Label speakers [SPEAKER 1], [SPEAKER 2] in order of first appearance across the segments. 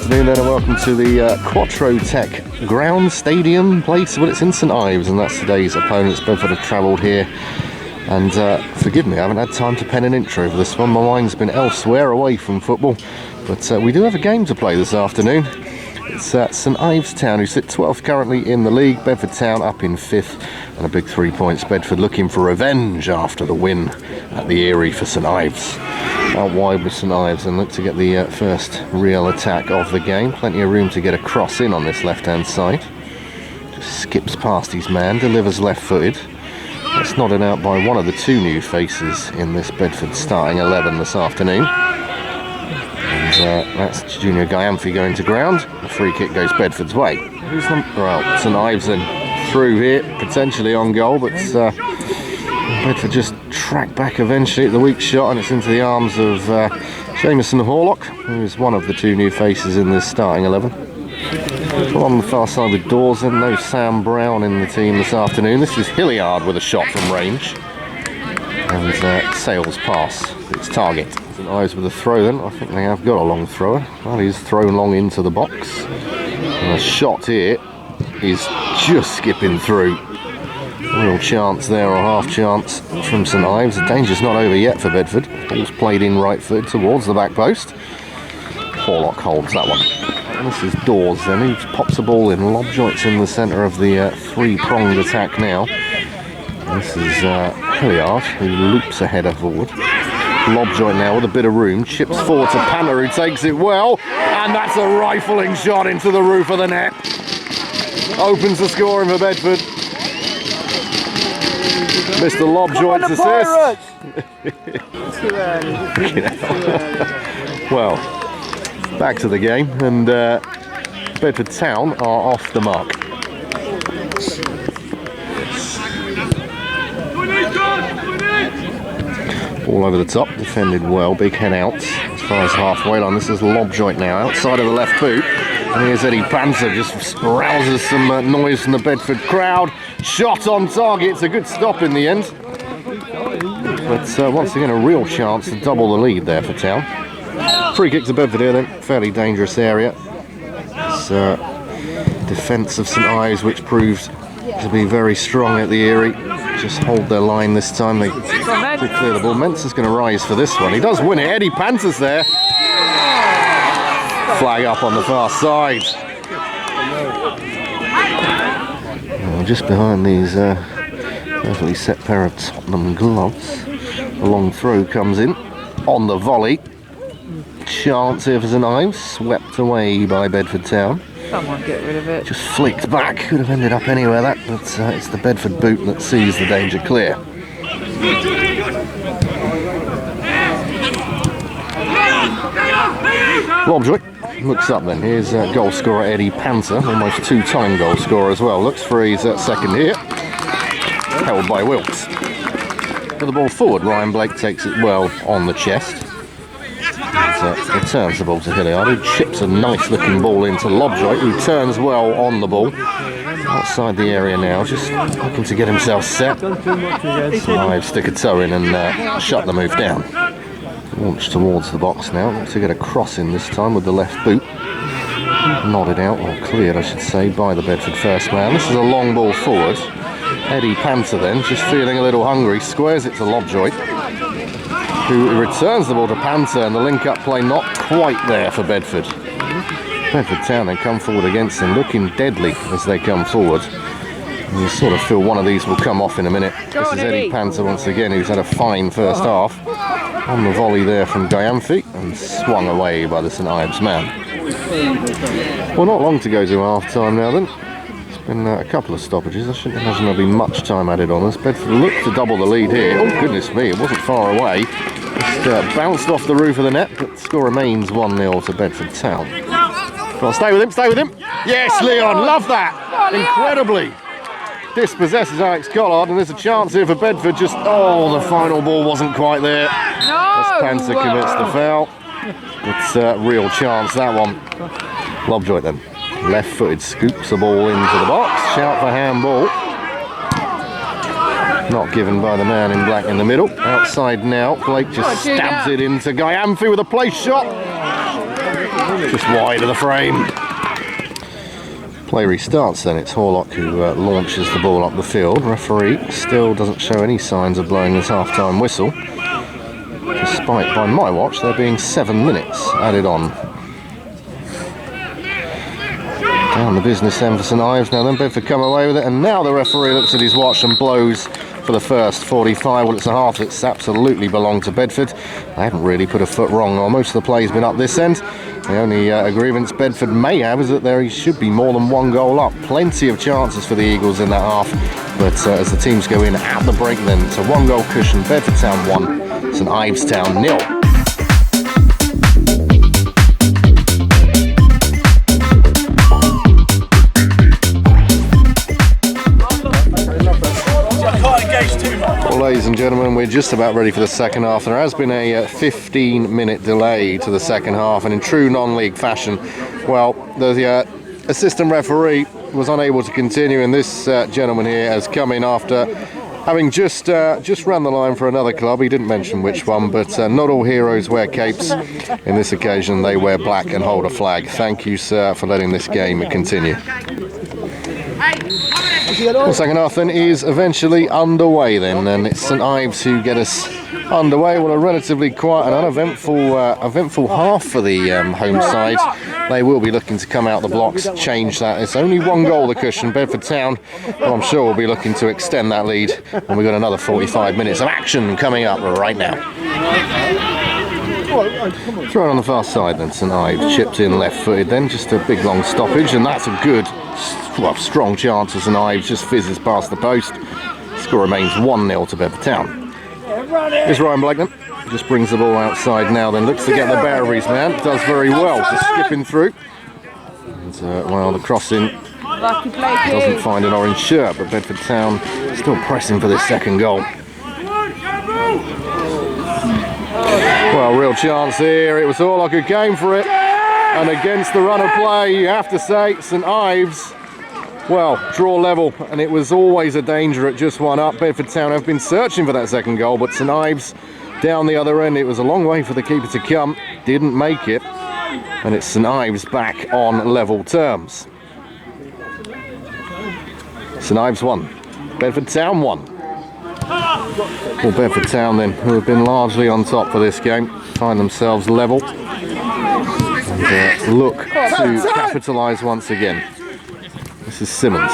[SPEAKER 1] afternoon then, and welcome to the Quattro Tech ground stadium place. Well, it's in St Ives, and that's today's opponents. Bedford have travelled here, and forgive me, I haven't had time to pen an intro for this one. My mind's been elsewhere, away from football, but we do have a game to play this afternoon. It's St Ives Town, who sit 12th currently in the league. Bedford Town up in 5th, and a big 3 points. Bedford looking for revenge after the win at the Erie for St Ives. Out wide with St Ives, and look to get the first real attack of the game. Plenty of room to get a cross in on this left-hand side. Just skips past his man, delivers left-footed. That's nodded out by one of the two new faces in this Bedford starting 11 this afternoon. And that's Junior Gyamphy going to ground. The free kick goes Bedford's way. Who's well, St Ives then through here, potentially on goal, but Bedford just track back eventually at the weak shot, and it's into the arms of Jamieson Horlock, who is one of the two new faces in this starting 11. Well, on the far side with Dawson, no Sam Brown in the team this afternoon. This is Hilliard with a shot from range, and sails past its target. St Ives with a throw then. I think they have got a long thrower. Well, he's thrown long into the box, and a shot here is just skipping through. Real chance there, or half chance from St Ives. The danger's not over yet for Bedford. Ball's played in right foot towards the back post. Horlock holds that one. And this is Dawes then, who pops the ball in. Lobjoit's in the centre of the three-pronged attack now. This is Hilliard, who loops a header forward. Lobjoit now with a bit of room, chips forward to Panther, who takes it well, and that's a rifling shot into the roof of the net. Opens the scoring for Bedford. Mr. Lobjoit's assist. Well, back to the game, and Bedford Town are off the mark. Ball over the top, defended well, big head out as far as halfway line. This is Lobjoit now, outside of the left boot. And here's Eddie Panther, just rouses some noise from the Bedford crowd. Shot on target, it's a good stop in the end. But once again, a real chance to double the lead there for Town. Free kick to Bedford here then, fairly dangerous area. It's defence of St Ives, which proved to be very strong at the Erie. Just hold their line this time, they clear the ball. Mensah's going to rise for this one, he does win it. Eddie Panther's there. Flag up on the far side. Just behind these perfectly set pair of Tottenham gloves. The long throw comes in on the volley. Chance here for St Ives, swept away by Bedford Town.
[SPEAKER 2] Someone get rid of it.
[SPEAKER 1] Just flicked back, could have ended up anywhere that, but it's the Bedford boot that sees the danger clear. Lobjoit looks up then. Here's goal scorer Eddie Panther, almost two-time goal scorer as well. Looks for his second here. Held by Wilkes. With the ball forward, Ryan Blake takes it well on the chest. And, returns the ball to Hilliard, who chips a nice-looking ball into Lobjoit, who turns well on the ball. Outside the area now, just looking to get himself set. St Ives stick a toe in and shut the move down. Launch towards the box now, looks to get a cross in this time with the left boot. Nodded out, or cleared I should say, by the Bedford first man. This is a long ball forward. Eddie Panther then, just feeling a little hungry, squares it to Lobjoit, who returns the ball to Panther, and the link-up play not quite there for Bedford. Bedford Town, they come forward against them, looking deadly as they come forward. And you sort of feel one of these will come off in a minute. This is Eddie Panther once again, who's had a fine first half. On the volley there from Gyamphy, and swung away by the St Ives man. Well, not long to go to half-time now then. It's been a couple of stoppages. I shouldn't imagine there'll be much time added on this. Bedford looked to double the lead here. Oh, goodness me, it wasn't far away. Just bounced off the roof of the net, but the score remains 1-0 to Bedford Town. Well, stay with him, stay with him. Yes, Leon, love that. Incredibly. Dispossesses Alex Collard, and there's a chance here for Bedford. Just, oh, the final ball wasn't quite there. As Panther commits the foul. It's a real chance, that one. Lobjoit then, left-footed, scoops the ball into the box. Shout for handball. Not given by the man in black in the middle. Outside now, Blake just stabs it into Gyamphy with a place shot. just wide of the frame. Play restarts then. It's Horlock who launches the ball up the field. Referee still doesn't show any signs of blowing his half-time whistle, despite, by my watch, there being 7 minutes added on. Down the business end for St Ives now then. Bedford come away with it, and now the referee looks at his watch and blows for the first 45. Well, it's a half that's absolutely belonged to Bedford. They haven't really put a foot wrong, or most of the play's been up this end. The only grievance Bedford may have is that there should be more than 1 goal up. Plenty of chances for the Eagles in that half, but as the teams go in at the break then, it's a 1 goal cushion. Bedford Town 1, St Ives Town 0. Well, ladies and gentlemen, we're just about ready for the second half. There has been a 15-minute delay to the second half, and in true non-league fashion, well, the assistant referee was unable to continue, and this gentleman here has come in after having just run the line for another club. He didn't mention which one, but not all heroes wear capes. In this occasion, they wear black and hold a flag. Thank you, sir, for letting this game continue. The second half then is eventually underway then, and it's St Ives who get us underway. Well, a relatively quiet and uneventful half for the home side. They will be looking to come out the blocks, change that. It's only 1 goal the cushion. Bedford Town, well, I'm sure, will be looking to extend that lead, and we've got another 45 minutes of action coming up right now. Thrown on the far side then, St Ives chipped in left-footed then, just a big long stoppage, and that's a good, well, strong chance as St Ives just fizzes past the post. Score remains 1-0 to Bedford Town. Here's Ryan Blakenham, just brings the ball outside now then, looks to get the bear of his man, does very well, just skipping through. And, well, the crossing doesn't find an orange shirt, but Bedford Town still pressing for this second goal. Well, real chance here. It was all like a game for it, and against the run of play, you have to say, St Ives, well, draw level, and it was always a danger at just 1 up. Bedford Town have been searching for that second goal, but St Ives down the other end. It was a long way for the keeper to come, didn't make it, and it's St Ives back on level terms. St Ives 1, Bedford Town 1. Well, Bedford Town then, who have been largely on top for this game, find themselves level and look to capitalise once again. This is Simmons.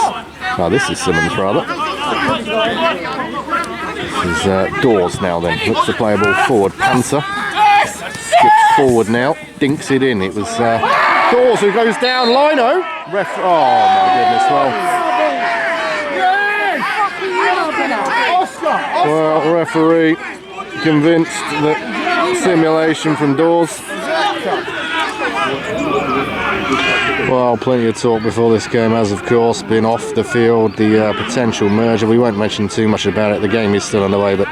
[SPEAKER 1] Oh, this is Simmons rather. This is Dawes now then. Looks to play a ball forward. Panther skips forward now. Dinks it in. It was Dawes who goes down. Lino. Oh my goodness. Well, referee convinced that simulation from Dawes. Well, plenty of talk before this game has, of course, been off the field, the potential merger. We won't mention too much about it. The game is still underway, but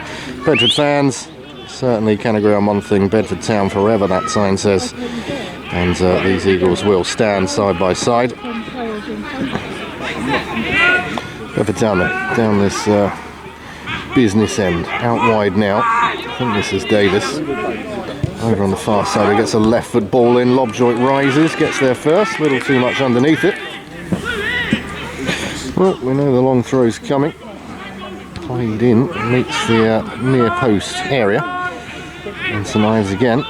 [SPEAKER 1] Bedford fans certainly can agree on one thing. Bedford Town forever, that sign says. And these Eagles will stand side by side. Bedford Town down this business end, out wide now. I think this is Davis. Over on the far side, he gets a left foot ball in. Lobjoit rises, gets there first, a little too much underneath it. Well, we know the long throw's coming. Played in, meets the near post area. And St Ives again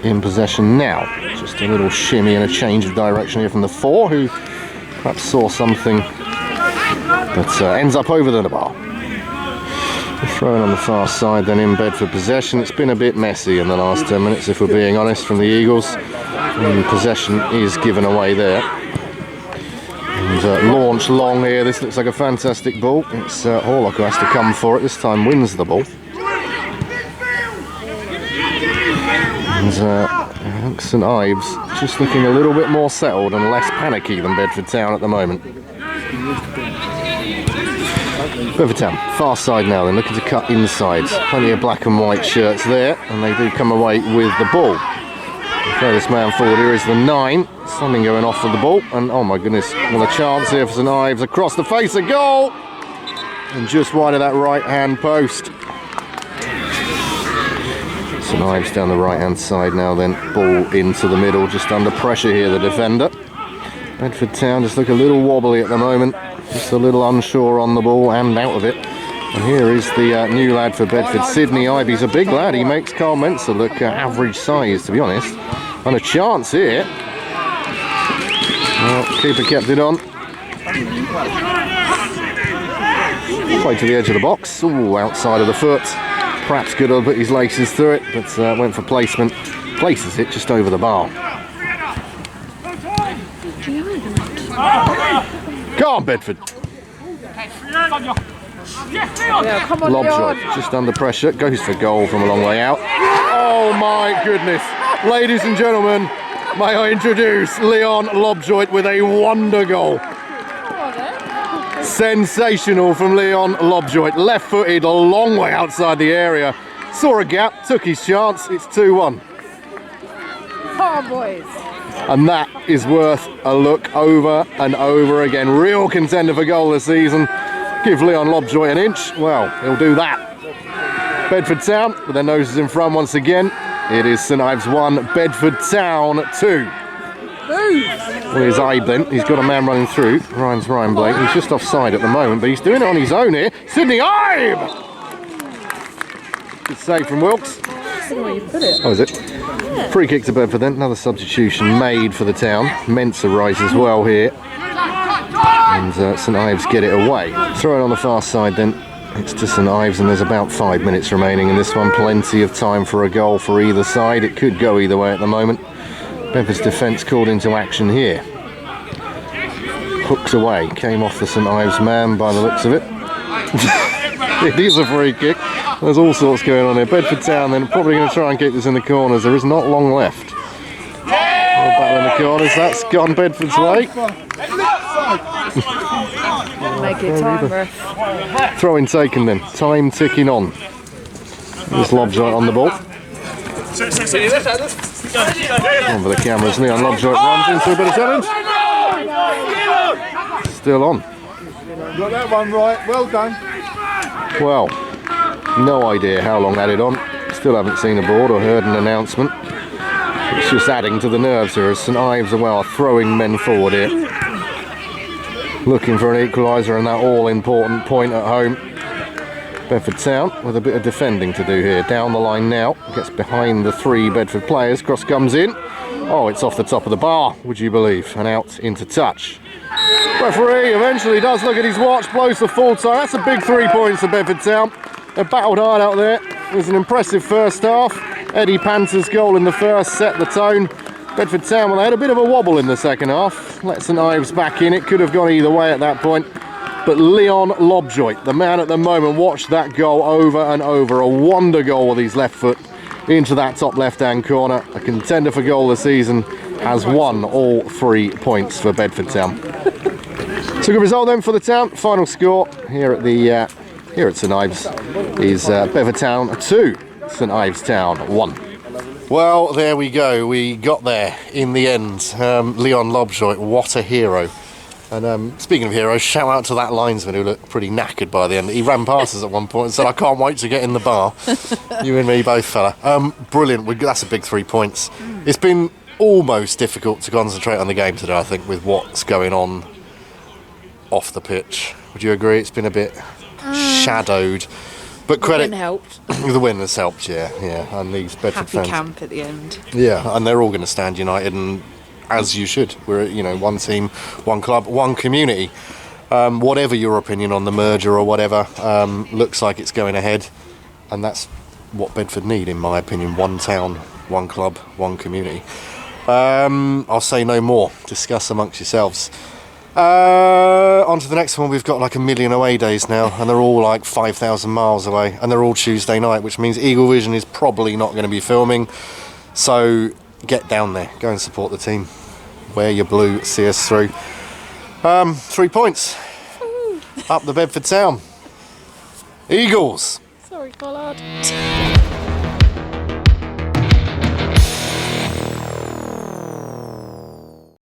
[SPEAKER 1] in possession now. Just a little shimmy and a change of direction here from the 4, who perhaps saw something that ends up over the bar. Thrown on the far side then in Bedford possession. It's been a bit messy in the last 10 minutes, if we're being honest, from the Eagles. And possession is given away there. And launch long here. This looks like a fantastic ball. It's Horlock who has to come for it. This time wins the ball. And I think St Ives just looking a little bit more settled and less panicky than Bedford Town at the moment. Bedford Town, far side now, they're looking to cut inside. Plenty of black and white shirts there, and they do come away with the ball. The furthest man forward here is the 9. Something going off with the ball, and oh my goodness, what a chance here for St Ives. Across the face, a goal! And just wide of that right hand post. St Ives down the right hand side now then. Ball into the middle, just under pressure here, the defender. Bedford Town just look a little wobbly at the moment. Just a little unsure on the ball and out of it. And here is the new lad for Bedford, St Ives. He's a big lad. He makes Carl Menser look average size, to be honest. And a chance here. Well, keeper kept it on. Played to the edge of the box. Ooh, outside of the foot. Perhaps could have put his laces through it, but went for placement. Places it just over the bar. Go on, Bedford.
[SPEAKER 2] Yeah, come on,
[SPEAKER 1] Lobjoit just under pressure. Goes for goal from a long way out. Oh my goodness. Ladies and gentlemen, may I introduce Leon Lobjoit with a wonder goal. Sensational from Leon Lobjoit. Left-footed, a long way outside the area. Saw a gap, took his chance. It's 2-1.
[SPEAKER 2] Oh, boys.
[SPEAKER 1] And that is worth a look over and over again. Real contender for goal this season. Give Leon Lobjoit an inch. Well, he'll do that. Bedford Town with their noses in front once again. It is St Ives 1, Bedford Town 2. Well, his eye bent. He's got a man running through. Ryan Blake. He's just offside at the moment, but he's doing it on his own here. St Ives! Good save from Wilkes. Oh, is it? Yeah. Free kick to Bedford then. Another substitution made for the Town. Menser rises well here. And St Ives get it away. Throw it on the far side then. It's to St Ives, and there's about 5 minutes remaining in this one. Plenty of time for a goal for either side. It could go either way at the moment. Bedford's defence called into action here. Hooked away, came off the St Ives man by the looks of it. It is a free kick. There's all sorts going on here. Bedford Town then probably going to try and keep this in the corners. There is not long left. Battle in the corners, that's gone Bedford's way.
[SPEAKER 2] Make it time, ref.
[SPEAKER 1] Throw-in taken then. Time ticking on. There's Lobjoit on the ball. On for the cameras, Leon Lobjoit runs into a bit of challenge. Still on.
[SPEAKER 3] Got that one right, well done.
[SPEAKER 1] Well, no idea how long added on. Still haven't seen a board or heard an announcement. It's just adding to the nerves here as St Ives are throwing men forward here. Looking for an equaliser and that all-important point at home. Bedford Town with a bit of defending to do here. Down the line now, gets behind the 3 Bedford players. Cross comes in. Oh, it's off the top of the bar, would you believe? And out into touch. Referee eventually does look at his watch, blows the full time. That's a big 3 points for Bedford Town. They battled hard out there. It was an impressive first half. Eddie Panter's goal in the first set the tone. Bedford Town, well, they had a bit of a wobble in the second half. Let St Ives back in. It could have gone either way at that point. But Leon Lobjoit, the man at the moment, watched that goal over and over. A wonder goal with his left foot into that top left-hand corner. A contender for goal this season, has won all 3 points for Bedford Town. So good result then for the Town. Final score here at St Ives is Bedford Town 2, St Ives Town 1. Well, there we go. We got there in the end. Leon Lobjoit, what a hero. And speaking of heroes, shout out to that linesman who looked pretty knackered by the end. He ran past us at one point and said, I can't wait to get in the bar. You and me both, fella. Brilliant. That's a big 3 points. It's been almost difficult to concentrate on the game today, I think, with what's going on off the pitch. Would you agree? It's been a bit shadowed. But credit,
[SPEAKER 2] the win helped.
[SPEAKER 1] The win has helped, yeah. And these Bedford
[SPEAKER 2] Happy
[SPEAKER 1] fans,
[SPEAKER 2] camp at the end.
[SPEAKER 1] yeah, and they're all going to stand united, and as you should. We're one team, one club, one community. Whatever your opinion on the merger or whatever, looks like it's going ahead, and that's what Bedford need, in my opinion. One town, one club, one community. I'll say no more. Discuss amongst yourselves. On to the next one. We've got like 1 million away days now, and they're all like 5,000 miles away, and they're all Tuesday night, which means Eagle Vision is probably not going to be filming. So get down there, go and support the team, wear your blue, see us through. 3 points up the Bedford Town Eagles.
[SPEAKER 2] Sorry, Collard.